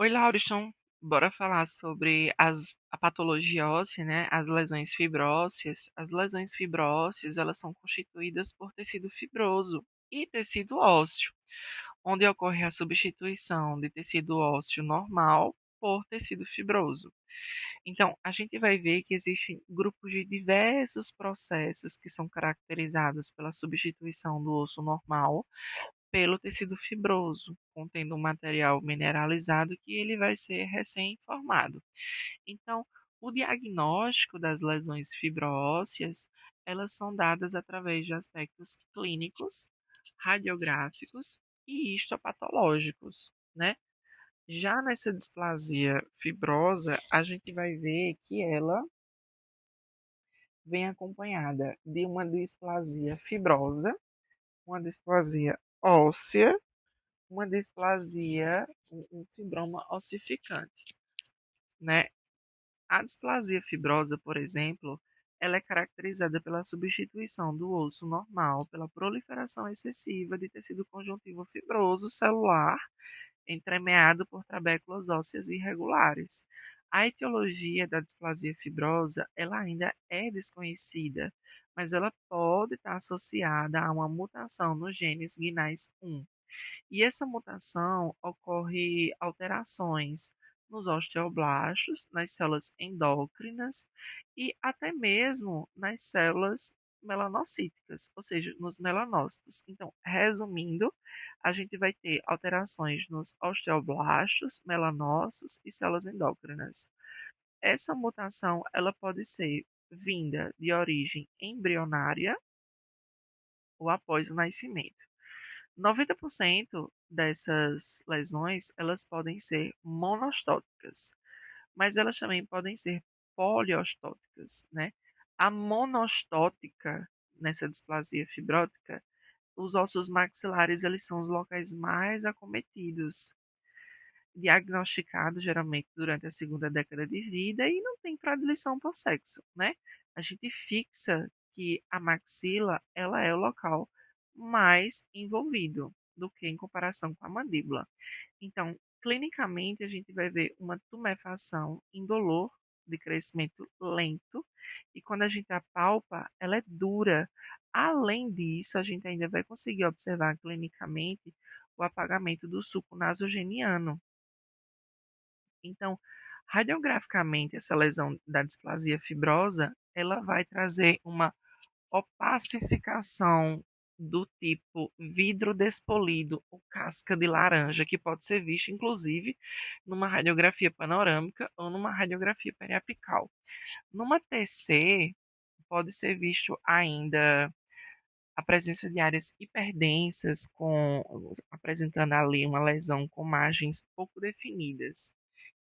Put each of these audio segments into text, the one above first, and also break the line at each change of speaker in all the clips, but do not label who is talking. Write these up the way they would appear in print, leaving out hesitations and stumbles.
Oi, Lauriston. Bora falar sobre a patologia óssea, né? As lesões fibrósseas. As lesões fibrósseas, elas são constituídas por tecido fibroso e tecido ósseo, onde ocorre a substituição de tecido ósseo normal por tecido fibroso. Então, a gente vai ver que existem grupos de diversos processos que são caracterizados pela substituição do osso normal pelo tecido fibroso, contendo um material mineralizado que ele vai ser recém-formado. Então, o diagnóstico das lesões fibroósseas, elas são dadas através de aspectos clínicos, radiográficos e histopatológicos, né? Já nessa displasia fibrosa, a gente vai ver que ela vem acompanhada de uma displasia fibrosa, uma displasia óssea, uma displasia, um fibroma ossificante, né? A displasia fibrosa, por exemplo, ela é caracterizada pela substituição do osso normal pela proliferação excessiva de tecido conjuntivo fibroso celular entremeado por trabéculas ósseas irregulares. A etiologia da displasia fibrosa, ela ainda é desconhecida, mas ela pode estar associada a uma mutação nos genes guinais 1. E essa mutação ocorre alterações nos osteoblastos, nas células endócrinas e até mesmo nas células melanocíticas, ou seja, nos melanócitos. Então, resumindo, a gente vai ter alterações nos osteoblastos, melanócitos e células endócrinas. Essa mutação, ela pode ser vinda de origem embrionária ou após o nascimento. 90% dessas lesões, elas podem ser monostóticas, mas elas também podem ser poliostóticas, né? A monostótica, nessa displasia fibrótica, os ossos maxilares, eles são os locais mais acometidos, diagnosticados geralmente durante a segunda década de vida e não tem predileção por sexo, né? A gente fixa que a maxila, ela é o local mais envolvido do que em comparação com a mandíbula. Então, clinicamente, a gente vai ver uma tumefação indolor de crescimento lento e quando a gente apalpa, ela é dura. Além disso, a gente ainda vai conseguir observar clinicamente o apagamento do suco nasogeniano. Então, radiograficamente, essa lesão da displasia fibrosa, ela vai trazer uma opacificação do tipo vidro despolido ou casca de laranja, que pode ser visto, inclusive, numa radiografia panorâmica ou numa radiografia periapical. Numa TC, pode ser visto ainda a presença de áreas hiperdensas, apresentando ali uma lesão com margens pouco definidas.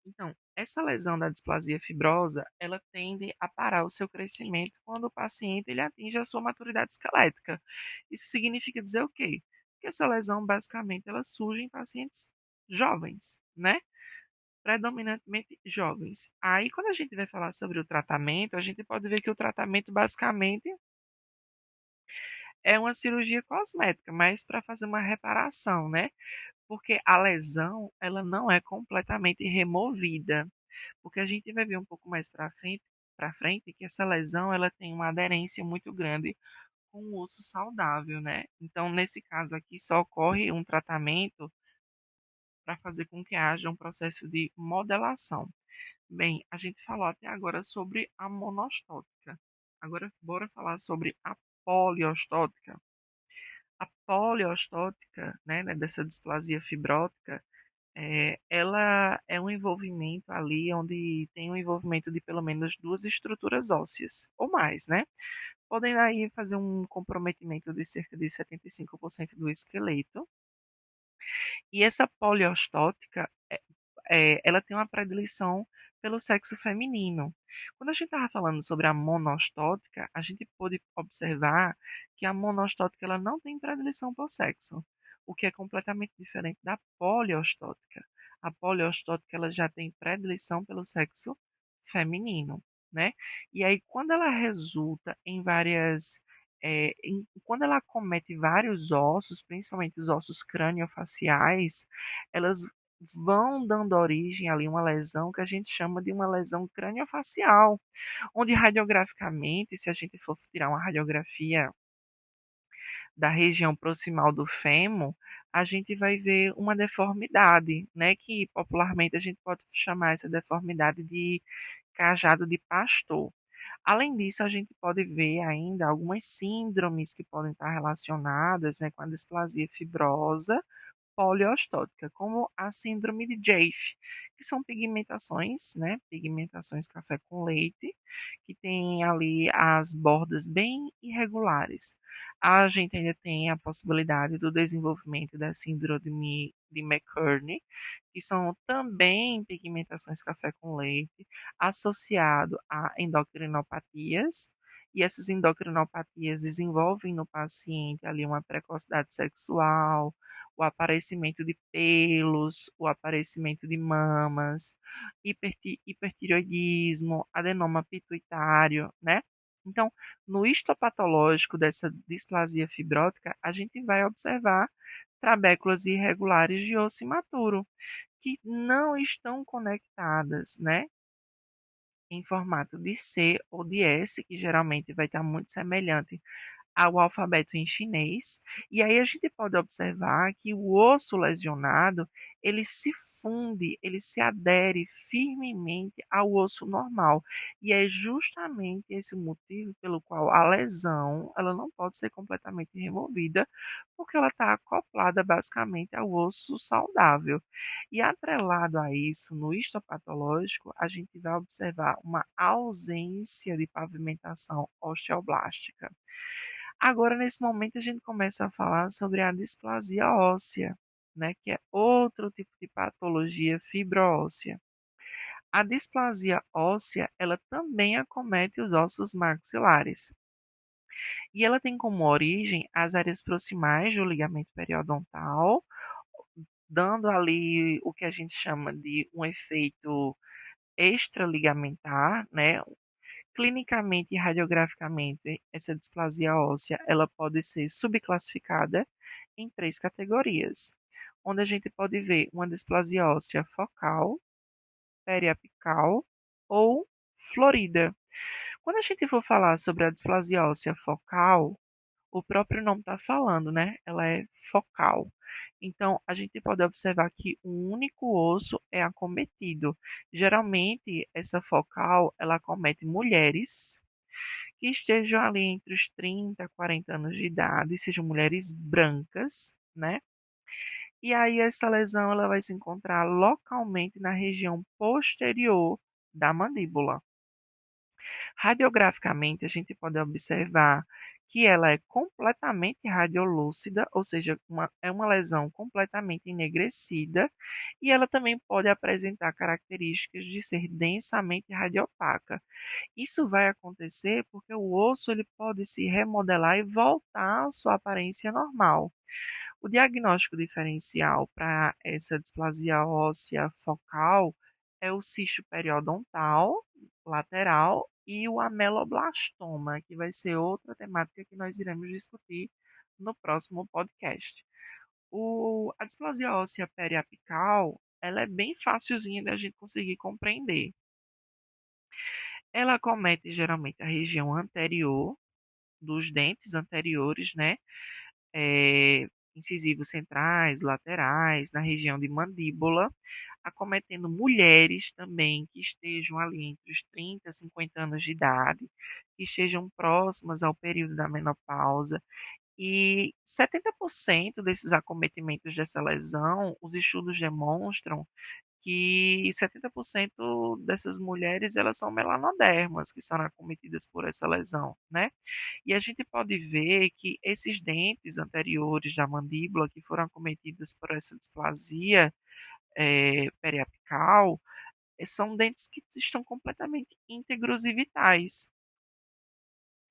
Então, essa lesão da displasia fibrosa, ela tende a parar o seu crescimento quando o paciente ele atinge a sua maturidade esquelética. Isso significa dizer o quê? Que essa lesão, basicamente, ela surge em pacientes jovens, né? Predominantemente jovens. Aí, quando a gente vai falar sobre o tratamento, a gente pode ver que o tratamento, basicamente, é uma cirurgia cosmética, mas para fazer uma reparação, né? Porque a lesão, ela não é completamente removida. Porque a gente vai ver um pouco mais para frente que essa lesão ela tem uma aderência muito grande com o osso saudável, né? Então, nesse caso aqui, só ocorre um tratamento para fazer com que haja um processo de modelação. Bem, a gente falou até agora sobre a monostótica. Agora, bora falar sobre a poliostótica. A poliostótica, né, dessa displasia fibrótica, ela é um envolvimento ali onde tem um envolvimento de pelo menos duas estruturas ósseas, ou mais, né? Podem aí fazer um comprometimento de cerca de 75% do esqueleto. E essa poliostótica, ela tem uma predileção pelo sexo feminino. Quando a gente estava falando sobre a monostótica, a gente pôde observar que a monostótica ela não tem predileção por sexo, o que é completamente diferente da poliostótica. A poliostótica ela já tem predileção pelo sexo feminino, né? E aí quando ela resulta em quando ela acomete vários ossos, principalmente os ossos craniofaciais, elas vão dando origem ali a uma lesão que a gente chama de uma lesão craniofacial, onde radiograficamente, se a gente for tirar uma radiografia da região proximal do fêmur, a gente vai ver uma deformidade, né, que popularmente a gente pode chamar essa deformidade de cajado de pastor. Além disso, a gente pode ver ainda algumas síndromes que podem estar relacionadas, né, com a displasia fibrosa poliostótica, como a síndrome de Jaffe, que são pigmentações, né, pigmentações café com leite, que tem ali as bordas bem irregulares. A gente ainda tem a possibilidade do desenvolvimento da síndrome de McCurney, que são também pigmentações café com leite, associado a endocrinopatias, e essas endocrinopatias desenvolvem no paciente ali uma precocidade sexual, o aparecimento de pelos, o aparecimento de mamas, hipertireoidismo, adenoma pituitário, né? Então, no histopatológico dessa displasia fibrótica, a gente vai observar trabéculas irregulares de osso imaturo, que não estão conectadas, né? Em formato de C ou de S, que geralmente vai estar muito semelhante ao alfabeto em chinês, e aí a gente pode observar que o osso lesionado, ele se funde, ele se adere firmemente ao osso normal, e é justamente esse o motivo pelo qual a lesão, ela não pode ser completamente removida, porque ela está acoplada basicamente ao osso saudável. E atrelado a isso, no histopatológico, a gente vai observar uma ausência de pavimentação osteoblástica. Agora, nesse momento, a gente começa a falar sobre a displasia óssea, né, que é outro tipo de patologia fibroóssea. A displasia óssea, ela também acomete os ossos maxilares. E ela tem como origem as áreas proximais do ligamento periodontal, dando ali o que a gente chama de um efeito extraligamentar, né? Clinicamente e radiograficamente, essa displasia óssea, ela pode ser subclassificada em três categorias, onde a gente pode ver uma displasia óssea focal, periapical ou florida. Quando a gente for falar sobre a displasia óssea focal, o próprio nome está falando, né? Ela é focal. Então, a gente pode observar que um único osso é acometido. Geralmente, essa focal, ela acomete mulheres que estejam ali entre os 30 e 40 anos de idade, sejam mulheres brancas, né? E aí essa lesão ela vai se encontrar localmente na região posterior da mandíbula. Radiograficamente, a gente pode observar que ela é completamente radiolúcida, ou seja, é uma lesão completamente enegrecida, e ela também pode apresentar características de ser densamente radiopaca. Isso vai acontecer porque o osso ele pode se remodelar e voltar à sua aparência normal. O diagnóstico diferencial para essa displasia óssea focal é o cisto periodontal lateral e o ameloblastoma, que vai ser outra temática que nós iremos discutir no próximo podcast. A displasia óssea periapical, ela é bem facilzinha da gente conseguir compreender. Ela acomete geralmente a região anterior dos dentes anteriores, né? Incisivos centrais, laterais, na região de mandíbula, acometendo mulheres também que estejam ali entre os 30 e 50 anos de idade, que estejam próximas ao período da menopausa. E 70% desses acometimentos dessa lesão, os estudos demonstram que 70% dessas mulheres elas são melanodermas que são acometidas por essa lesão, né? E a gente pode ver que esses dentes anteriores da mandíbula que foram acometidos por essa displasia periapical são dentes que estão completamente íntegros e vitais.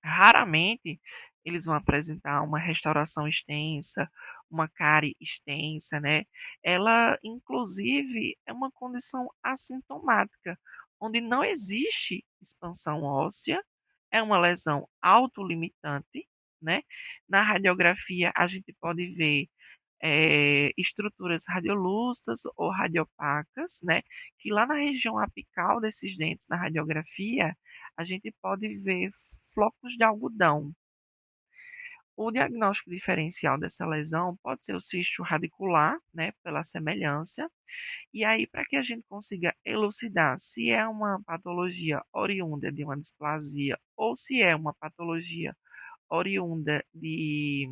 Raramente eles vão apresentar uma restauração extensa, uma cárie extensa, né? Ela, inclusive, é uma condição assintomática, onde não existe expansão óssea, é uma lesão autolimitante, né? Na radiografia, a gente pode ver estruturas radiolúcidas ou radiopacas, né? Que lá na região apical desses dentes, na radiografia, a gente pode ver flocos de algodão. O diagnóstico diferencial dessa lesão pode ser o cisto radicular, né, pela semelhança. E aí, para que a gente consiga elucidar se é uma patologia oriunda de uma displasia ou se é uma patologia oriunda de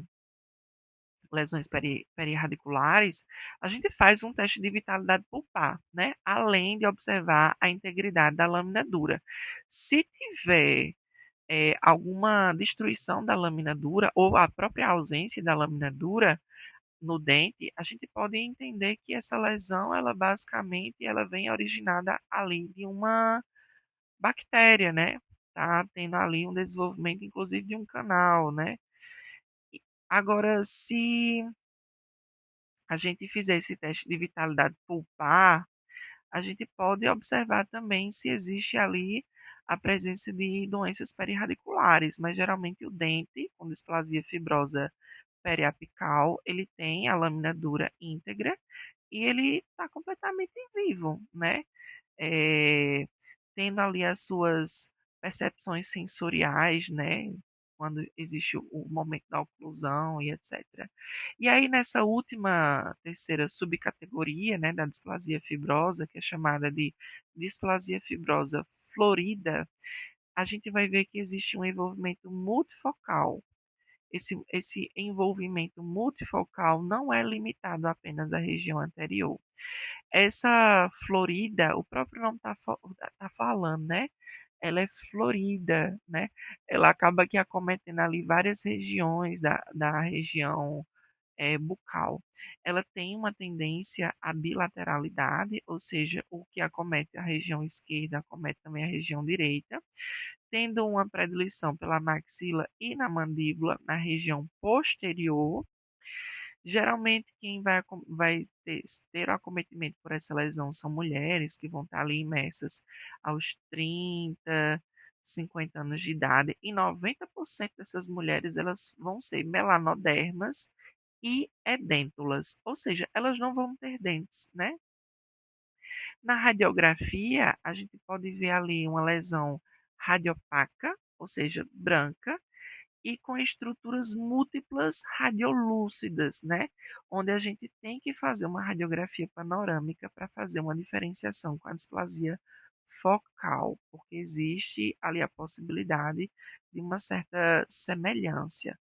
lesões perirradiculares, a gente faz um teste de vitalidade pulpar, né? Além de observar a integridade da lâmina dura. Se tiver alguma destruição da lâmina dura ou a própria ausência da lâmina dura no dente, a gente pode entender que essa lesão, ela basicamente, ela vem originada ali de uma bactéria, né? Tá tendo ali um desenvolvimento, inclusive, de um canal, né? Agora, se a gente fizer esse teste de vitalidade pulpar, a gente pode observar também se existe ali a presença de doenças perirradiculares, mas geralmente o dente com displasia fibrosa periapical, ele tem a lâmina dura íntegra e ele está completamente vivo, né? eh, Tendo ali as suas percepções sensoriais, né? Quando existe o momento da oclusão e etc. E aí, nessa última terceira subcategoria, né, da displasia fibrosa, que é chamada de displasia fibrosa florida, a gente vai ver que existe um envolvimento multifocal. Esse envolvimento multifocal não é limitado apenas à região anterior. Essa Florida, o próprio nome tá falando, né? Ela é florida, né? Ela acaba aqui acometendo ali várias regiões da região bucal. Ela tem uma tendência à bilateralidade, ou seja, o que acomete a região esquerda acomete também a região direita, tendo uma predileção pela maxila e na mandíbula na região posterior. Geralmente, quem vai ter o acometimento por essa lesão são mulheres que vão estar ali imersas aos 30, 50 anos de idade, e 90% dessas mulheres elas vão ser melanodermas e edêntulas, ou seja, elas não vão ter dentes, né? Na radiografia, a gente pode ver ali uma lesão radiopaca, ou seja, branca, e com estruturas múltiplas radiolúcidas, né? Onde a gente tem que fazer uma radiografia panorâmica para fazer uma diferenciação com a displasia focal, porque existe ali a possibilidade de uma certa semelhança.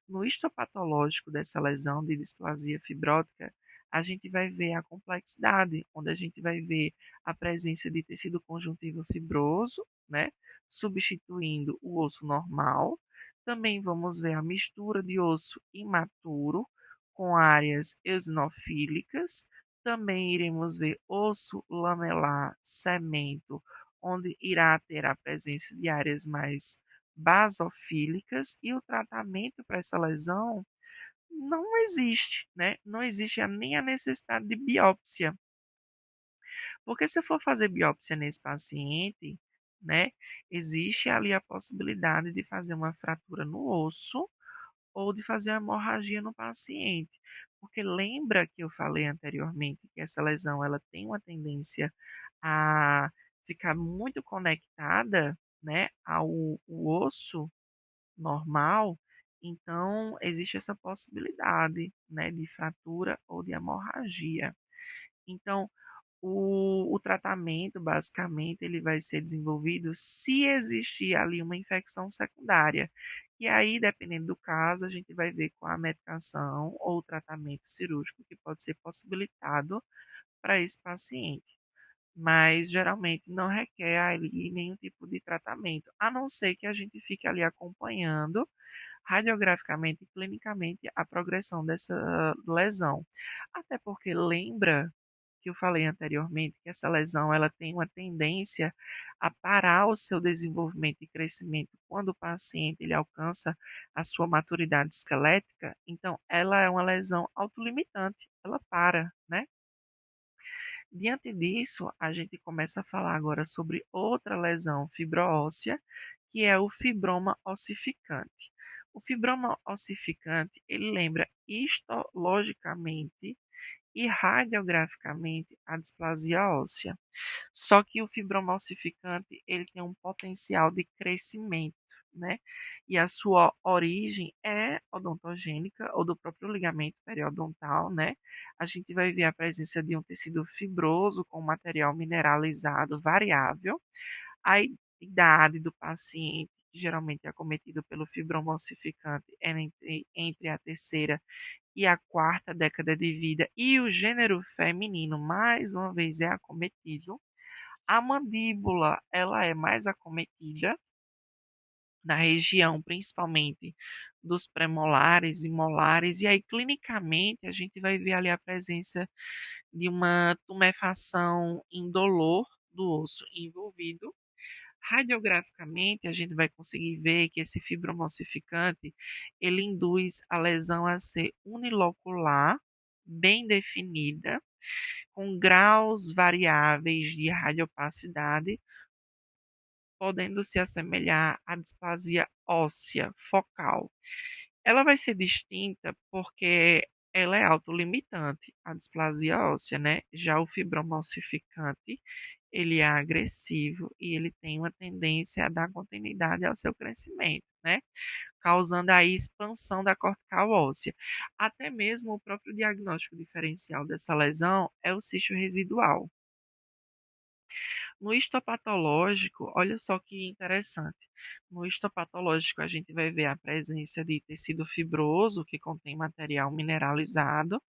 No histopatológico dessa lesão de displasia fibrótica, a gente vai ver a complexidade, onde a gente vai ver a presença de tecido conjuntivo fibroso, né, substituindo o osso normal. Também vamos ver a mistura de osso imaturo com áreas eosinofílicas. Também iremos ver osso lamelar cemento, onde irá ter a presença de áreas mais basofílicas, e o tratamento para essa lesão não existe, né? Não existe nem a necessidade de biópsia. Porque se eu for fazer biópsia nesse paciente, né, existe ali a possibilidade de fazer uma fratura no osso ou de fazer uma hemorragia no paciente. Porque lembra que eu falei anteriormente que essa lesão ela tem uma tendência a ficar muito conectada, né, ao o osso normal, então existe essa possibilidade, né, de fratura ou de hemorragia. Então, o tratamento, basicamente, ele vai ser desenvolvido se existir ali uma infecção secundária. E aí, dependendo do caso, a gente vai ver qual a medicação ou o tratamento cirúrgico que pode ser possibilitado para esse paciente. Mas geralmente não requer ali nenhum tipo de tratamento, a não ser que a gente fique ali acompanhando radiograficamente e clinicamente a progressão dessa lesão. Até porque lembra que eu falei anteriormente que essa lesão ela tem uma tendência a parar o seu desenvolvimento e crescimento quando o paciente ele alcança a sua maturidade esquelética, então ela é uma lesão autolimitante, ela para, né? Diante disso, a gente começa a falar agora sobre outra lesão fibroóssea, que é o fibroma ossificante. O fibroma ossificante, ele lembra histologicamente e radiograficamente a displasia óssea. Só que o fibroma ossificante, ele tem um potencial de crescimento, né? E a sua origem é odontogênica ou do próprio ligamento periodontal, né? A gente vai ver a presença de um tecido fibroso com material mineralizado variável. A idade do paciente, que geralmente é acometido pelo fibroma ossificante, é entre a terceira e a quarta década de vida, e o gênero feminino, mais uma vez, é acometido. A mandíbula, ela é mais acometida na região, principalmente dos premolares e molares, e aí clinicamente a gente vai ver ali a presença de uma tumefação indolor do osso envolvido. Radiograficamente, a gente vai conseguir ver que esse fibroma ossificante, ele induz a lesão a ser unilocular, bem definida, com graus variáveis de radiopacidade, podendo se assemelhar à displasia óssea focal. Ela vai ser distinta porque ela é autolimitante, a displasia óssea, né? Já o fibroma ossificante, ele é agressivo e ele tem uma tendência a dar continuidade ao seu crescimento, né? Causando aí expansão da cortical óssea. Até mesmo o próprio diagnóstico diferencial dessa lesão é o cisto residual. No histopatológico, olha só que interessante. No histopatológico, a gente vai ver a presença de tecido fibroso, que contém material mineralizado,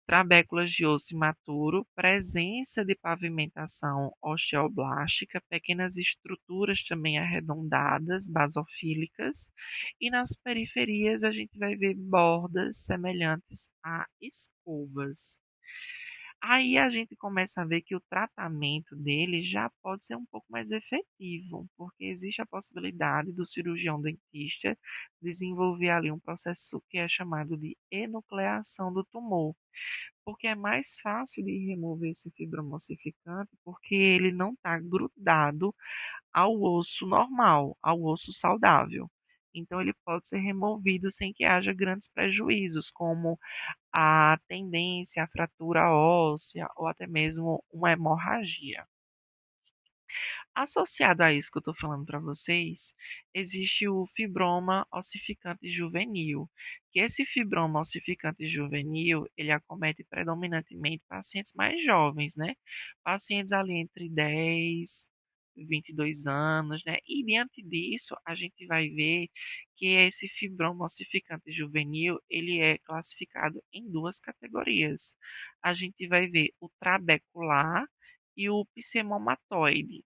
trabéculas de osso imaturo, presença de pavimentação osteoblástica, pequenas estruturas também arredondadas, basofílicas, e nas periferias a gente vai ver bordas semelhantes a escovas. Aí a gente começa a ver que o tratamento dele já pode ser um pouco mais efetivo, porque existe a possibilidade do cirurgião dentista desenvolver ali um processo que é chamado de enucleação do tumor, porque é mais fácil de remover esse fibroma ossificante, porque ele não está grudado ao osso normal, ao osso saudável. Então, ele pode ser removido sem que haja grandes prejuízos, como a tendência à fratura óssea ou até mesmo uma hemorragia. Associado a isso que eu estou falando para vocês, existe o fibroma ossificante juvenil, que esse fibroma ossificante juvenil, ele acomete predominantemente pacientes mais jovens, né? Pacientes ali entre 10 e 22 anos, né? E diante disso, a gente vai ver que esse fibroma ossificante juvenil, ele é classificado em duas categorias. A gente vai ver o trabecular e o pseudomatoide.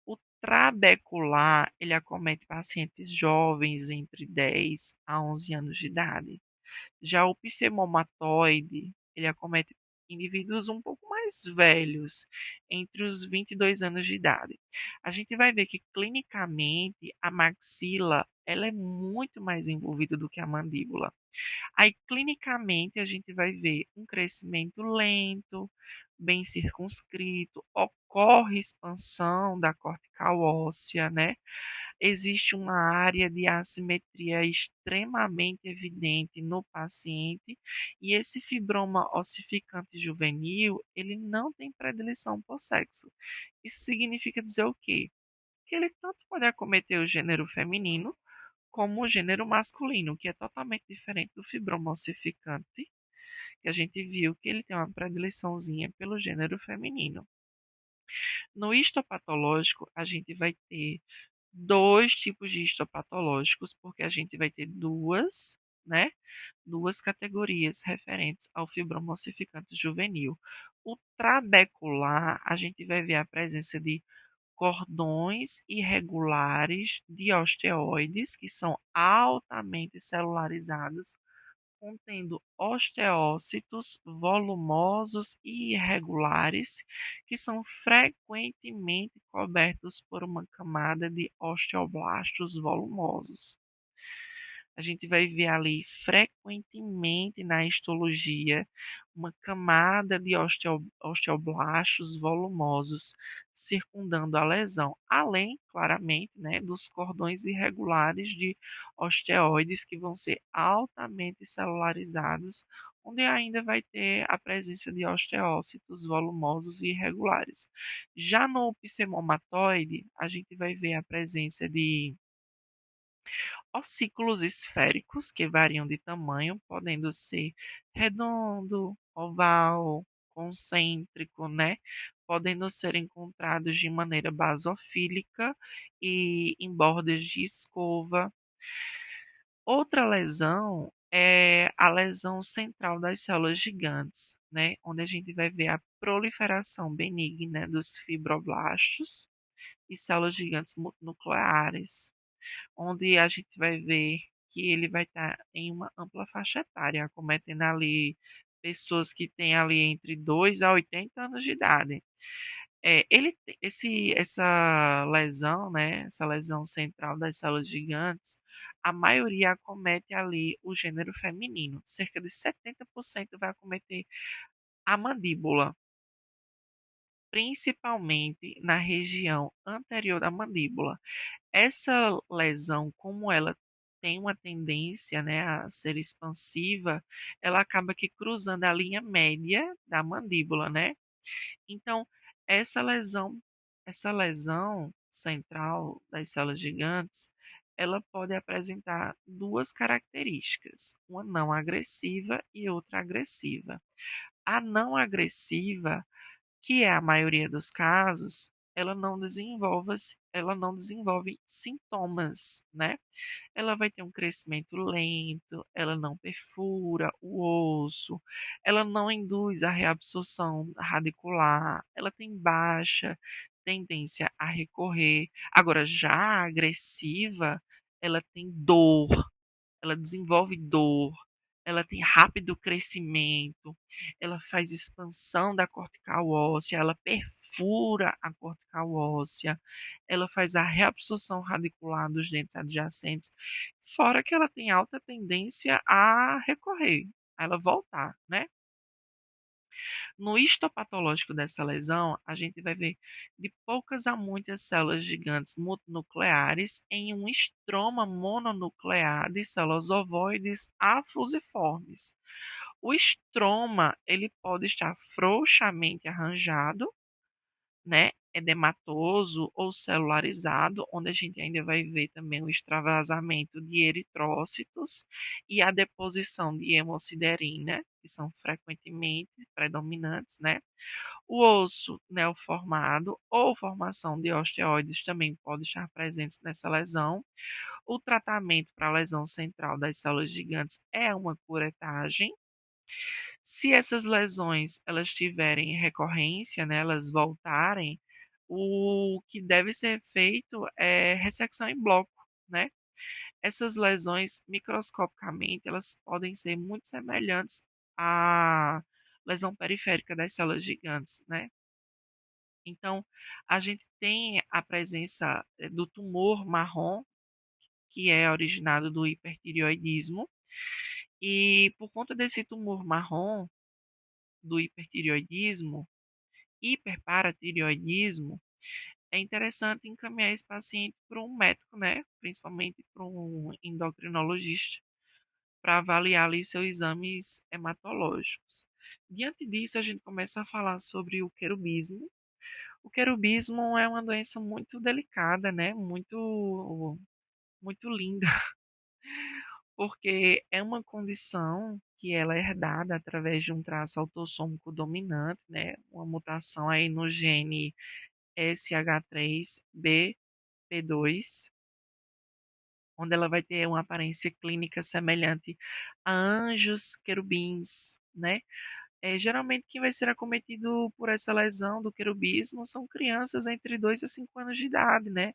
O trabecular, ele acomete pacientes jovens entre 10 a 11 anos de idade. Já o pseudomatoide, ele acomete indivíduos um pouco mais velhos, entre os 22 anos de idade. A gente vai ver que clinicamente a maxila, ela é muito mais envolvida do que a mandíbula. Aí, clinicamente, a gente vai ver um crescimento lento, bem circunscrito, ocorre expansão da cortical óssea, né? Existe uma área de assimetria extremamente evidente no paciente, e esse fibroma ossificante juvenil, ele não tem predileção por sexo. Isso significa dizer o quê? Que ele tanto pode acometer o gênero feminino, como o gênero masculino, que é totalmente diferente do fibroma ossificante, que a gente viu que ele tem uma predileçãozinha pelo gênero feminino. No histopatológico, a gente vai ter dois tipos de histopatológicos, porque a gente vai ter duas, né? Duas categorias referentes ao fibroma ossificante juvenil. O trabecular, a gente vai ver a presença de cordões irregulares de osteoides, que são altamente celularizados, contendo osteócitos volumosos e irregulares, que são frequentemente cobertos por uma camada de osteoblastos volumosos. A gente vai ver ali frequentemente na histologia uma camada de osteoblastos volumosos circundando a lesão, além, claramente, né, dos cordões irregulares de osteoides que vão ser altamente celularizados, onde ainda vai ter a presença de osteócitos volumosos e irregulares. Já no pseudomatoide, a gente vai ver a presença de ossículos esféricos que variam de tamanho, podendo ser redondo, oval, concêntrico, né? Podendo ser encontrados de maneira basofílica e em bordas de escova. Outra lesão é a lesão central das células gigantes, né? Onde a gente vai ver a proliferação benigna dos fibroblastos e células gigantes nucleares, onde a gente vai ver que ele vai estar em uma ampla faixa etária, acometendo ali pessoas que têm ali entre 2 a 80 anos de idade. Essa lesão, né, essa lesão central das células gigantes, a maioria acomete ali o gênero feminino. Cerca de 70% vai acometer a mandíbula, principalmente na região anterior da mandíbula. Essa lesão, como ela tem uma tendência, né, a ser expansiva, ela acaba que cruzando a linha média da mandíbula, né? Então, essa lesão, essa lesão central das células gigantes, ela pode apresentar duas características, uma não agressiva e outra agressiva. A não agressiva, que é a maioria dos casos, ela não desenvolve sintomas, né? Ela vai ter um crescimento lento, ela não perfura o osso, ela não induz a reabsorção radicular, ela tem baixa tendência a recorrer. Agora, já a agressiva, ela tem dor, ela desenvolve dor, ela tem rápido crescimento, ela faz expansão da cortical óssea, ela perfura a cortical óssea, ela faz a reabsorção radicular dos dentes adjacentes, fora que ela tem alta tendência a recorrer, a ela voltar, né? No histopatológico dessa lesão, a gente vai ver de poucas a muitas células gigantes multinucleares em um estroma mononuclear de células ovoides afusiformes. O estroma ele pode estar frouxamente arranjado, né, edematoso ou celularizado, onde a gente ainda vai ver também o extravasamento de eritrócitos e a deposição de hemosiderina, que são frequentemente predominantes, né? O osso neoformado ou formação de osteoides também pode estar presentes nessa lesão. O tratamento para a lesão central das células gigantes é uma curetagem. Se essas lesões elas tiverem recorrência, né, elas voltarem, o que deve ser feito é ressecção em bloco, né? Essas lesões, microscopicamente, elas podem ser muito semelhantes à lesão periférica das células gigantes, né? Então, a gente tem a presença do tumor marrom, que é originado do hipertireoidismo, e por conta desse tumor marrom, do hipertireoidismo, hiperparatireoidismo, é interessante encaminhar esse paciente para um médico, né? Principalmente para um endocrinologista, para avaliar ali seus exames hematológicos. Diante disso, a gente começa a falar sobre o querubismo. O querubismo é uma doença muito delicada, né? Muito linda, porque é uma condição que ela é herdada através de um traço autossômico dominante, né? Uma mutação aí no gene SH3BP2, onde ela vai ter uma aparência clínica semelhante a anjos querubins, né? Geralmente quem vai ser acometido por essa lesão do querubismo são crianças entre 2 a 5 anos de idade, né?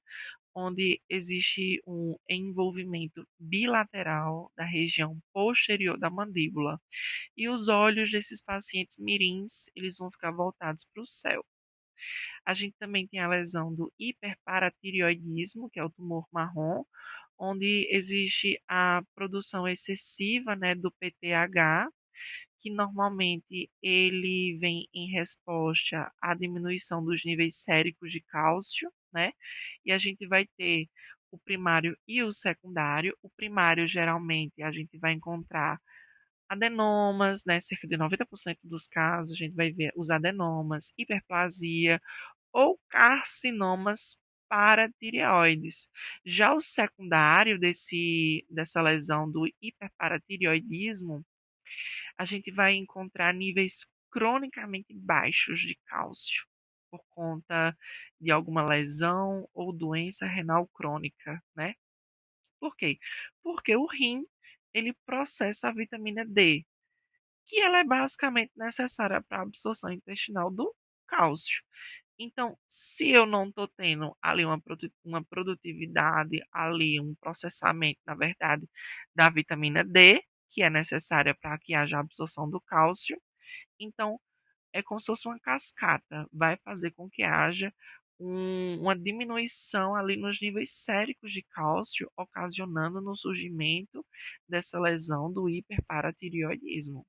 Onde existe um envolvimento bilateral da região posterior da mandíbula. E os olhos desses pacientes mirins, eles vão ficar voltados para o céu. A gente também tem a lesão do hiperparatireoidismo, que é o tumor marrom, onde existe a produção excessiva, né, do PTH, que normalmente ele vem em resposta à diminuição dos níveis séricos de cálcio, né? E a gente vai ter o primário e o secundário. O primário, geralmente, a gente vai encontrar adenomas, né? Cerca de 90% dos casos, a gente vai ver os adenomas, hiperplasia ou carcinomas paratireoides. Já o secundário dessa lesão do hiperparatireoidismo, a gente vai encontrar níveis cronicamente baixos de cálcio por conta de alguma lesão ou doença renal crônica, né? Por quê? Porque o rim, ele processa a vitamina D, que ela é basicamente necessária para a absorção intestinal do cálcio. Então, se eu não estou tendo ali uma produtividade, ali um processamento, na verdade, da vitamina D, que é necessária para que haja absorção do cálcio, então é como se fosse uma cascata, vai fazer com que haja uma diminuição ali nos níveis séricos de cálcio, ocasionando no surgimento dessa lesão do hiperparatireoidismo.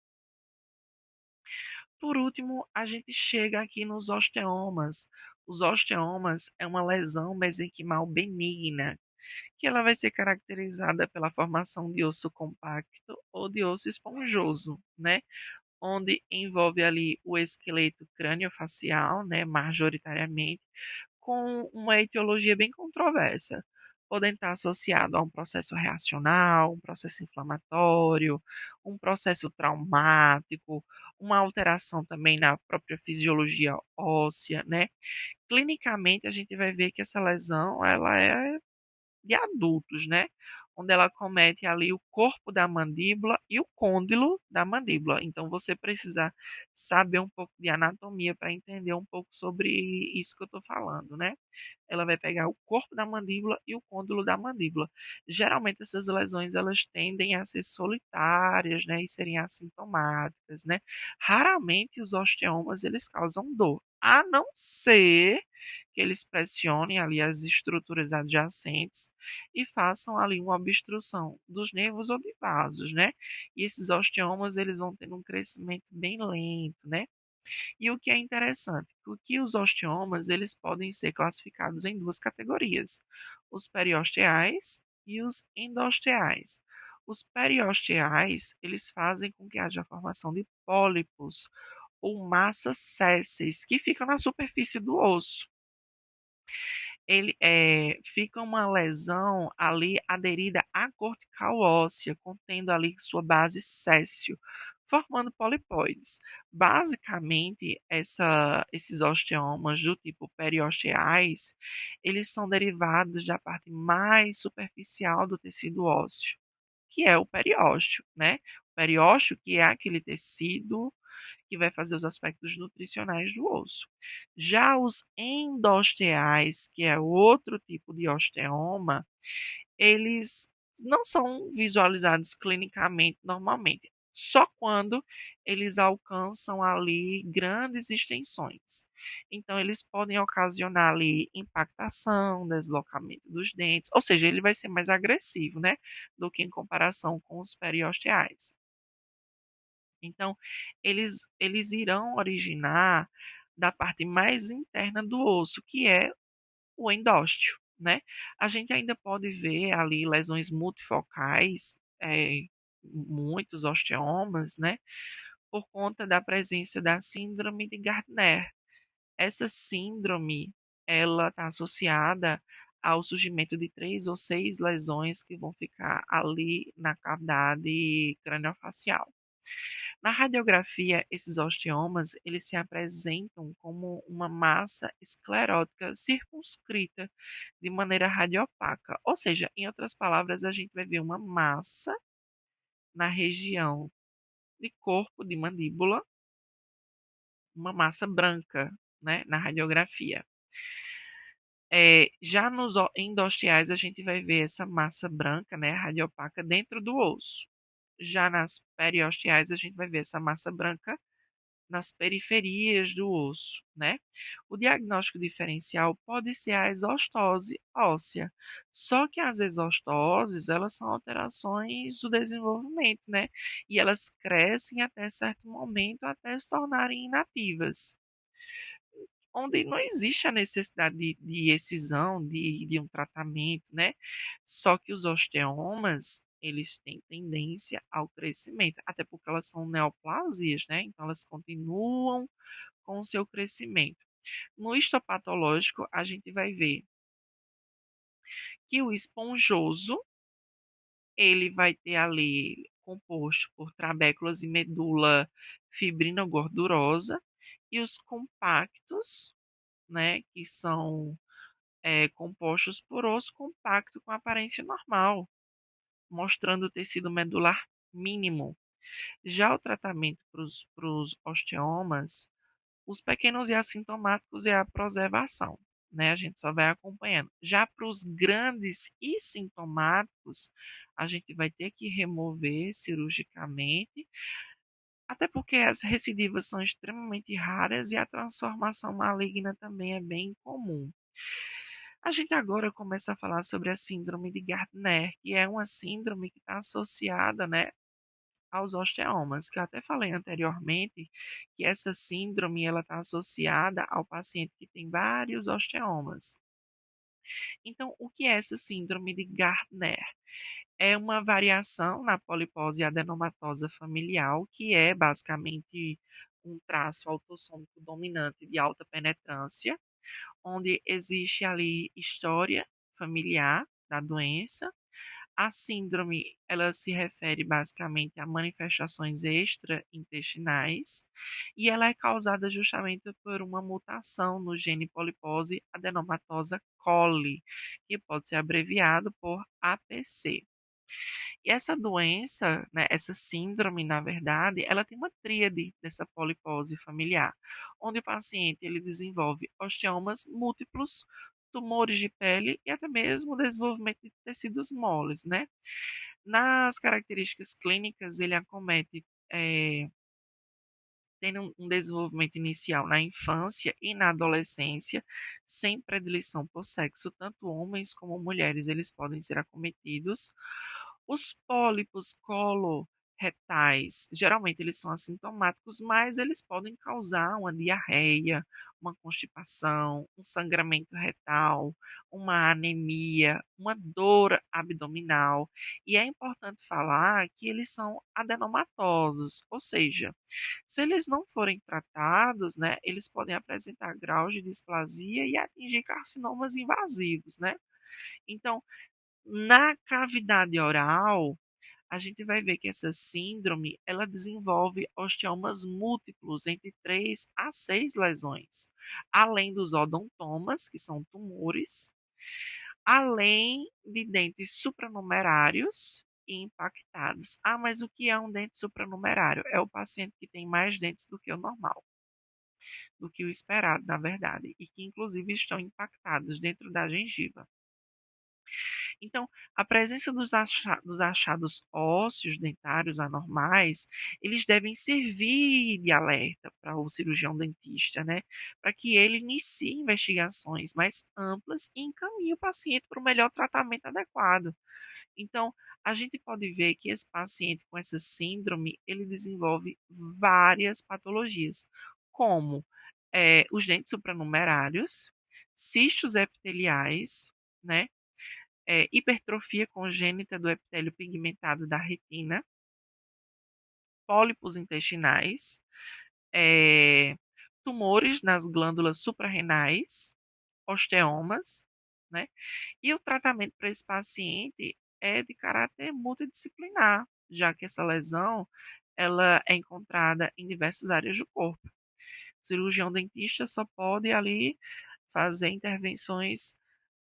Por último, a gente chega aqui nos osteomas. Os osteomas é uma lesão mesenquimal benigna, que ela vai ser caracterizada pela formação de osso compacto ou de osso esponjoso, né? Onde envolve ali o esqueleto crâniofacial, né, majoritariamente, com uma etiologia bem controversa. Podem estar associados a um processo reacional, um processo inflamatório, um processo traumático, uma alteração também na própria fisiologia óssea, né? Clinicamente, a gente vai ver que essa lesão, ela é de adultos, né? Onde ela comete ali o corpo da mandíbula e o côndilo da mandíbula. Então, você precisa saber um pouco de anatomia para entender um pouco sobre isso que eu estou falando, né? Ela vai pegar o corpo da mandíbula e o côndilo da mandíbula. Geralmente, essas lesões, elas tendem a ser solitárias, né? E serem assintomáticas, né? Raramente, os osteomas, eles causam dor. A não ser que eles pressionem ali as estruturas adjacentes e façam ali uma obstrução dos nervos ou de vasos, né? E esses osteomas, eles vão tendo um crescimento bem lento, né? E o que é interessante, que os osteomas, eles podem ser classificados em duas categorias: os periosteais e os endosteais. Os periosteais, eles fazem com que haja a formação de pólipos ou massas sésseis que ficam na superfície do osso. Fica uma lesão ali aderida à cortical óssea, contendo ali sua base séssil, formando polipóides. Basicamente, esses osteomas do tipo periosteais, eles são derivados da parte mais superficial do tecido ósseo, que é o periósteo, né? O periósteo, que é aquele tecido que vai fazer os aspectos nutricionais do osso. Já os endosteais, que é outro tipo de osteoma, eles não são visualizados clinicamente normalmente, só quando eles alcançam ali grandes extensões. Então, eles podem ocasionar ali impactação, deslocamento dos dentes, ou seja, ele vai ser mais agressivo, né, do que em comparação com os periosteais. Então, eles irão originar da parte mais interna do osso, que é o endósteo, né? A gente ainda pode ver ali lesões multifocais, muitos osteomas, né? Por conta da presença da síndrome de Gardner. Essa síndrome, ela está associada ao surgimento de 3 ou 6 lesões que vão ficar ali na cavidade craniofacial. Na radiografia, esses osteomas, eles se apresentam como uma massa esclerótica circunscrita de maneira radiopaca. Ou seja, em outras palavras, a gente vai ver uma massa na região de corpo, de mandíbula, uma massa branca, né, na radiografia. Já nos endosteais, a gente vai ver essa massa branca, né, radiopaca, dentro do osso. Já nas periosteais, a gente vai ver essa massa branca nas periferias do osso, né? O diagnóstico diferencial pode ser a exostose óssea, só que as exostoses, elas são alterações do desenvolvimento, né? E elas crescem até certo momento até se tornarem inativas, onde não existe a necessidade de excisão, de um tratamento, né? Só que os osteomas, eles têm tendência ao crescimento, até porque elas são neoplasias, né? Então elas continuam com o seu crescimento. No histopatológico, a gente vai ver que o esponjoso, ele vai ter ali composto por trabéculas e medula fibrina gordurosa, e os compactos, né, que são compostos por osso compacto com aparência normal, mostrando o tecido medular mínimo. Já o tratamento para os osteomas, os pequenos e assintomáticos é a preservação, né? A gente só vai acompanhando. Já para os grandes e sintomáticos, a gente vai ter que remover cirurgicamente, até porque as recidivas são extremamente raras e a transformação maligna também é bem comum. A gente agora começa a falar sobre a síndrome de Gardner, que é uma síndrome que está associada, né, aos osteomas, que eu até falei anteriormente, que essa síndrome ela está associada ao paciente que tem vários osteomas. Então, o que é essa síndrome de Gardner? É uma variação na polipose adenomatosa familiar, que é basicamente um traço autossômico dominante de alta penetrância, onde existe ali história familiar da doença. A síndrome, ela se refere basicamente a manifestações extraintestinais e ela é causada justamente por uma mutação no gene polipose adenomatosa coli, que pode ser abreviado por APC. E essa doença, né, essa síndrome, na verdade, ela tem uma tríade dessa polipose familiar, onde o paciente ele desenvolve osteomas múltiplos, tumores de pele e até mesmo o desenvolvimento de tecidos moles, né? Nas características clínicas, ele acomete tendo um desenvolvimento inicial na infância e na adolescência, sem predileção por sexo, tanto homens como mulheres eles podem ser acometidos. Os pólipos coloretais, geralmente eles são assintomáticos, mas eles podem causar uma diarreia, uma constipação, um sangramento retal, uma anemia, uma dor abdominal. E é importante falar que eles são adenomatosos, ou seja, se eles não forem tratados, né, eles podem apresentar graus de displasia e atingir carcinomas invasivos, né? Então, na cavidade oral, a gente vai ver que essa síndrome, ela desenvolve osteomas múltiplos entre 3 a 6 lesões, além dos odontomas, que são tumores, além de dentes supranumerários e impactados. Ah, mas o que é um dente supranumerário? É o paciente que tem mais dentes do que o normal, do que o esperado, na verdade, e que inclusive estão impactados dentro da gengiva. Então, a presença dos achados ósseos dentários anormais, eles devem servir de alerta para o cirurgião dentista, né? Para que ele inicie investigações mais amplas e encaminhe o paciente para o melhor tratamento adequado. Então, a gente pode ver que esse paciente com essa síndrome, ele desenvolve várias patologias, como os dentes supranumerários, cistos epiteliais, né? Hipertrofia congênita do epitélio pigmentado da retina, pólipos intestinais, é, tumores nas glândulas suprarrenais, osteomas, né? E o tratamento para esse paciente é de caráter multidisciplinar, já que essa lesão ela é encontrada em diversas áreas do corpo. O cirurgião dentista só pode ali fazer intervenções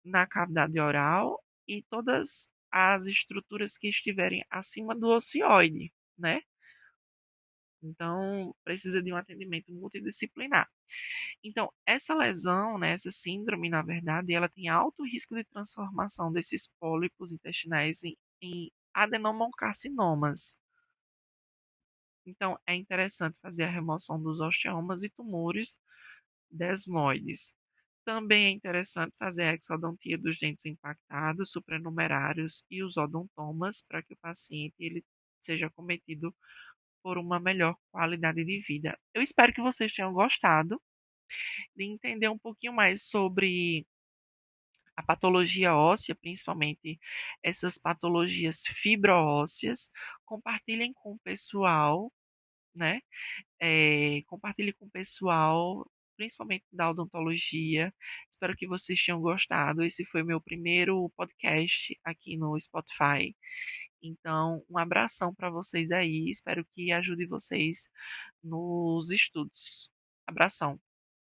na cavidade oral e todas as estruturas que estiverem acima do ocioide, né? Então, precisa de um atendimento multidisciplinar. Então, essa lesão, né, essa síndrome, na verdade, ela tem alto risco de transformação desses pólipos intestinais em adenocarcinomas. Então, é interessante fazer a remoção dos osteomas e tumores desmoides. Também é interessante fazer a exodontia dos dentes impactados, supranumerários e os odontomas para que o paciente ele seja acometido por uma melhor qualidade de vida. Eu espero que vocês tenham gostado de entender um pouquinho mais sobre a patologia óssea, principalmente essas patologias fibroósseas. Compartilhem com o pessoal, né? Compartilhe com o pessoal, principalmente da odontologia. Espero que vocês tenham gostado. Esse foi meu primeiro podcast aqui no Spotify. Então, um abração para vocês aí. Espero que ajude vocês nos estudos. Abração.